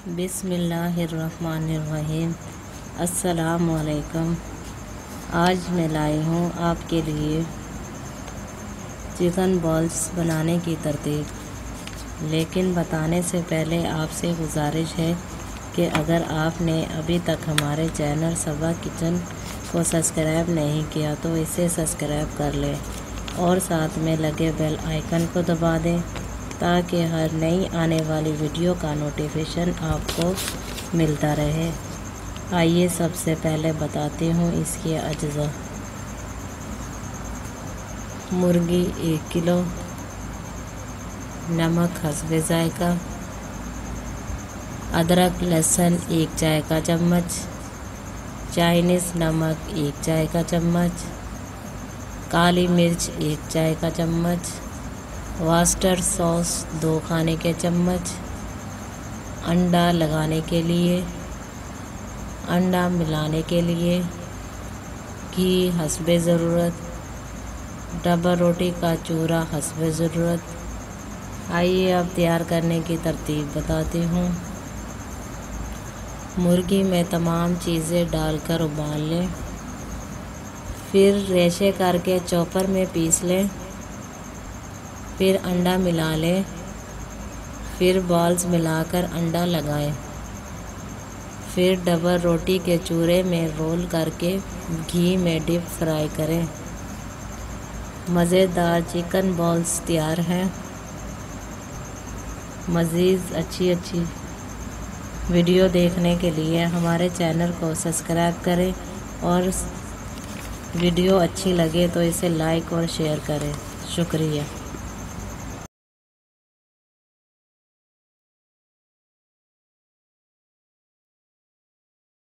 बिस्मिल्लाहिर्रहमानिर्रहीम। अस्सलामुअलैकुम। आज मैं लाई हूँ आपके लिए चिकन बॉल्स बनाने की तरतीब। लेकिन बताने से पहले आपसे गुजारिश है कि अगर आपने अभी तक हमारे चैनल सबा किचन को सब्सक्राइब नहीं किया तो इसे सब्सक्राइब कर लें और साथ में लगे बेल आइकन को दबा दें ताकि हर नई आने वाली वीडियो का नोटिफिकेशन आपको मिलता रहे। आइए सबसे पहले बताती हूँ इसके अज्जा। मुर्गी 1 किलो, नमक हस्बे जायका, अदरक लहसुन 1 चाय का चम्मच, चाइनीज़ नमक 1 चाय का चम्मच, काली मिर्च 1 चाय का चम्मच, वास्टर सॉस 2 खाने के चम्मच, अंडा लगाने के लिए, अंडा मिलाने के लिए, घी हस्बे ज़रूरत, डबल रोटी का चूरा हस्बे ज़रूरत। आइए अब तैयार करने की तरतीब बताती हूँ। मुर्गी में तमाम चीज़ें डालकर उबाल लें, फिर रेशे करके चॉपर में पीस लें, फिर अंडा मिला लें, फिर बॉल्स मिलाकर अंडा लगाएं, फिर डबल रोटी के चूरे में रोल करके घी में डीप फ्राई करें। मज़ेदार चिकन बॉल्स तैयार हैं। मज़ीद अच्छी वीडियो देखने के लिए हमारे चैनल को सब्सक्राइब करें और वीडियो अच्छी लगे तो इसे लाइक और शेयर करें। शुक्रिया।